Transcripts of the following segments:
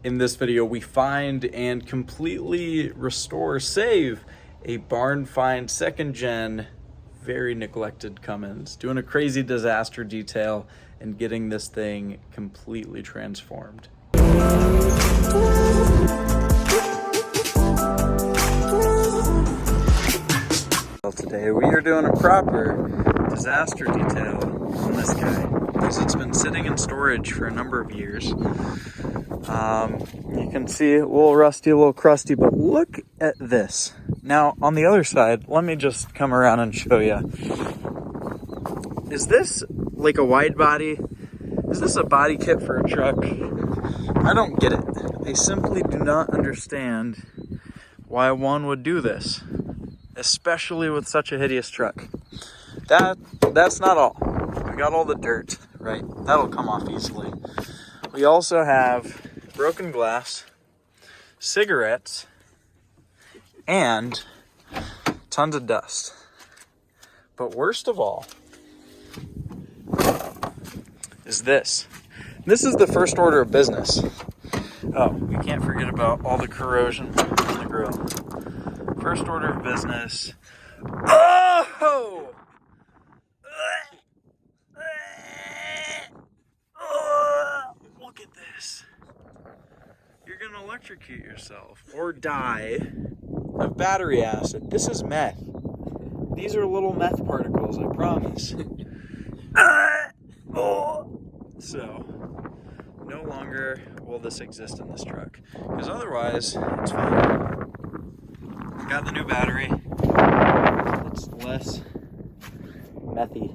In this video, we find and completely restore, save a barn find second gen, very neglected Cummins, doing a crazy disaster detail and getting this thing completely transformed. Well, today we are doing a proper disaster detail on this guy because it's been sitting in storage for a number of years. You can see a little rusty, a little crusty, but look at this. Now, on the other side, let me just come around and show you. Is this like a wide body? Is this a body kit for a truck? I don't get it. I simply do not understand why one would do this, especially with such a hideous truck. That's not all. We got all the dirt, right? That'll come off easily. We also have broken glass, cigarettes, and tons of dust. But worst of all is this. This is the first order of business. Oh, we can't forget about all the corrosion on the grill. First order of business. Oh! Look at this. You're gonna electrocute yourself or die of battery acid. This is meth. These are little meth particles, I promise. So, no longer will this exist in this truck, because otherwise it's fine. Got the new battery. It's less methy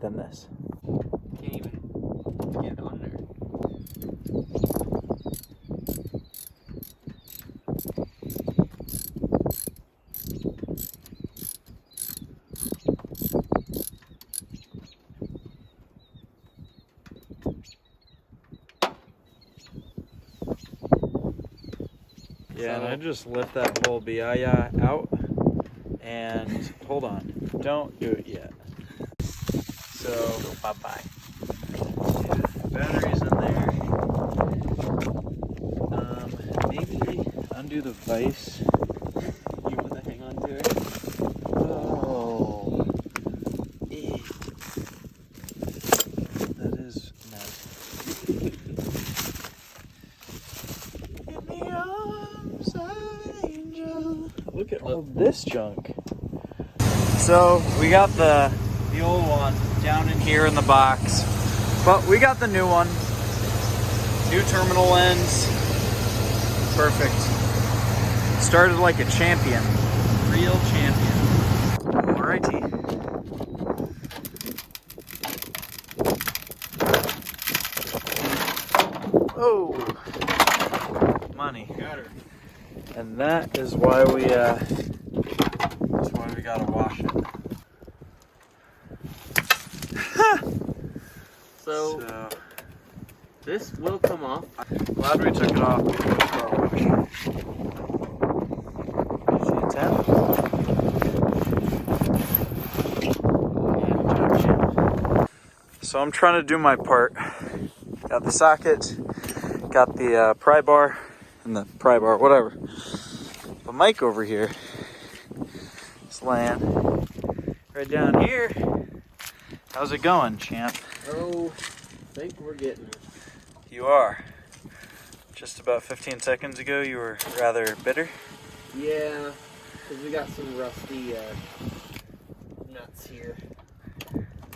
than this. Can't even get on there. Yeah, and I just lift that whole biaya out, and hold on, don't do it yet. So, Bye-bye. yeah, batteries in there. Maybe undo the vise. You want to hang on to it? Oh, that is nice. In the arms of an angel. Look at all this junk. So we got the old one down in here in the box, but we got the new one. New terminal ends. Perfect. Started like a champion. Real champion. Alrighty. Oh, money. Got her. And that is why we gotta wash it. So this will come off. Glad we took it off before the car wash. See a tap? So I'm trying to do my part. Got the socket, got the pry bar, and the pry bar, whatever. But Mike over here is laying right down here. How's it going, champ? Oh, I think we're getting it. You are. Just about 15 seconds ago, you were rather bitter. Yeah, because we got some rusty nuts here.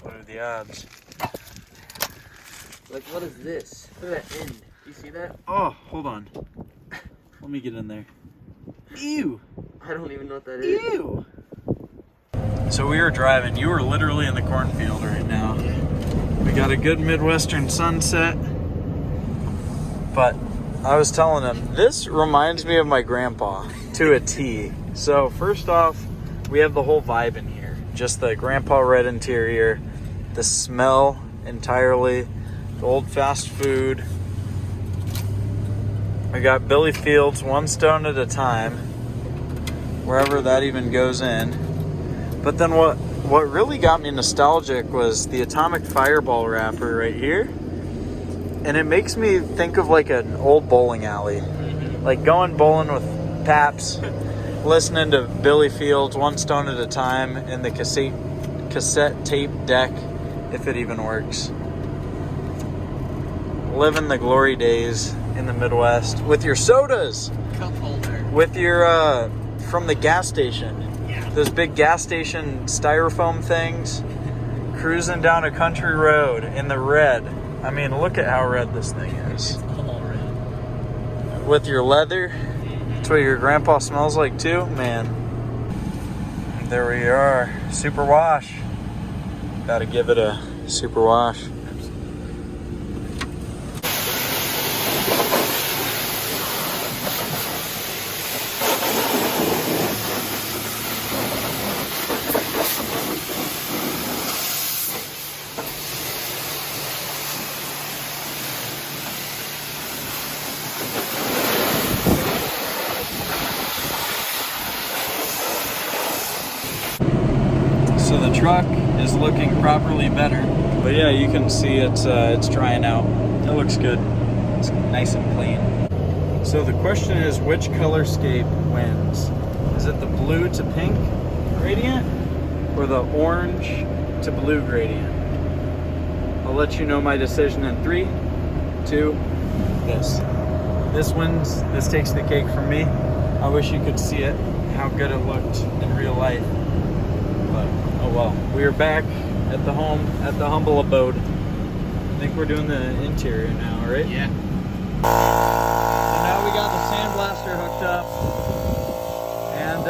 What are the odds? Like, what is this? Look at that end. Do you see that? Oh, hold on. Let me get in there. Ew. I don't even know what that is. Ew. So we were driving. You were literally in the cornfield right now. We got a good Midwestern sunset. But I was telling him, this reminds me of my grandpa to a T. So first off, we have the whole vibe in here. Just the grandpa red interior, the smell entirely, the old fast food. We got Billy Fields, one stone at a time, wherever that even goes in. But then what really got me nostalgic was the Atomic Fireball wrapper right here. And it makes me think of like an old bowling alley. Like going bowling with Paps, listening to Billy Fields, One Stone at a Time, and the cassette tape deck, if it even works. Living the glory days in the Midwest with your sodas. Cup holder. With your, from the gas station. Yeah. Those big gas station styrofoam things. Cruising down a country road in the red. I mean, look at how red this thing is. It's all red. With your leather. That's what your grandpa smells like too, man. There we are. Super wash. Gotta give it a super wash. So the truck is looking properly better. But yeah, you can see it's drying out. It looks good. It's nice and clean. So the question is, which color scape wins? Is it the blue to pink gradient or the orange to blue gradient? I'll let you know my decision in 3, 2, this. This wins. This takes the cake from me. I wish you could see it, how good it looked in real life. But oh well. We are back at the home, at the humble abode. I think we're doing the interior now, right? Yeah. So now we got the sandblaster hooked up and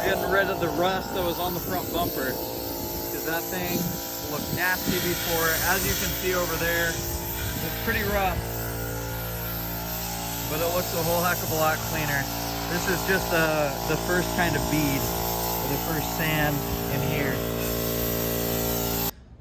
getting rid of the rust that was on the front bumper, because that thing looked nasty before. As you can see over there, it's pretty rough, but it looks a whole heck of a lot cleaner. This is just the first kind of bead, or the first sand in here.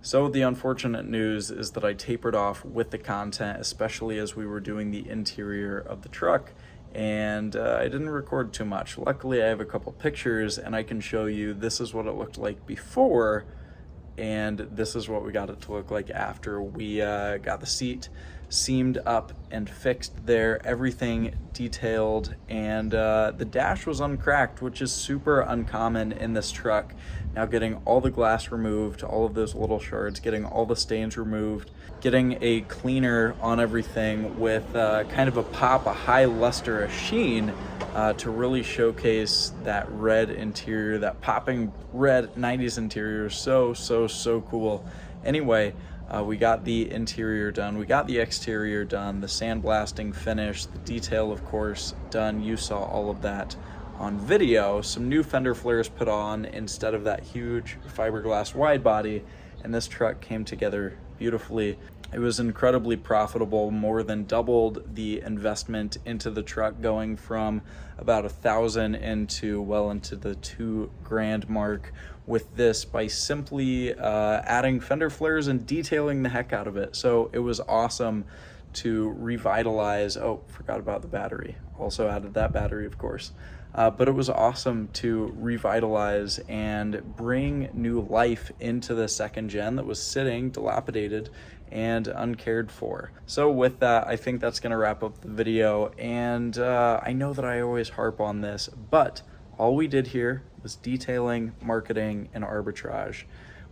So the unfortunate news is that I tapered off with the content, especially as we were doing the interior of the truck, and I didn't record too much. Luckily, I have a couple pictures and I can show you this is what it looked like before, and this is what we got it to look like after we got the seat seamed up and fixed there, everything detailed, and the dash was uncracked, which is super uncommon in this truck. Now getting all the glass removed, all of those little shards, getting all the stains removed, getting a cleaner on everything with kind of a pop, a high luster, a sheen to really showcase that red interior, that popping red 90s interior. So cool. Anyway, we got the interior done, we got the exterior done, the sandblasting finished, the detail of course done. You saw all of that on video. Some new fender flares put on instead of that huge fiberglass wide body, and this truck came together beautifully. It was incredibly profitable, more than doubled the investment into the truck, going from about $1,000 into well into the $2,000 mark with this, by simply adding fender flares and detailing the heck out of it. So it was awesome to revitalize. Oh, forgot about the battery. Also added that battery, of course. But it was awesome to revitalize and bring new life into the second gen that was sitting dilapidated and uncared for. So with that, I think that's gonna wrap up the video. And I know that I always harp on this, but all we did here was detailing, marketing, and arbitrage.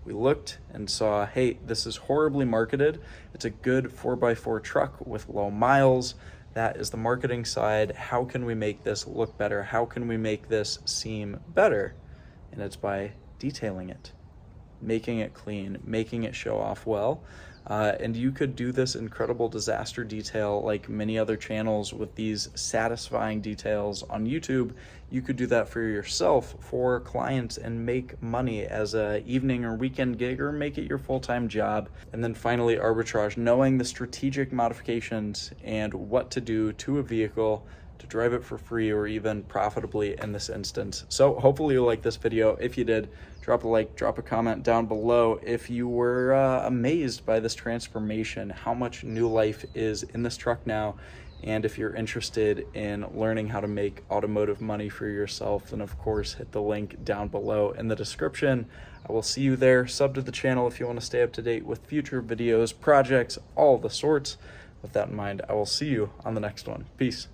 We looked and saw, hey, this is horribly marketed. It's a good 4x4 truck with low miles. That is the marketing side. How can we make this look better? How can we make this seem better? And it's by detailing it, making it clean, making it show off well. And you could do this incredible disaster detail like many other channels with these satisfying details on YouTube. You could do that for yourself, for clients, and make money as a evening or weekend gig, or make it your full-time job. And then finally, arbitrage, knowing the strategic modifications and what to do to a vehicle to drive it for free or even profitably in this instance. So hopefully you liked this video. If you did, drop a like, drop a comment down below if you were amazed by this transformation, how much new life is in this truck now, And if you're interested in learning how to make automotive money for yourself, then of course hit the link down below in the description. I will see you there. Sub to the channel if you want to stay up to date with future videos, projects, all the sorts. With that in mind, I will see you on the next one. Peace.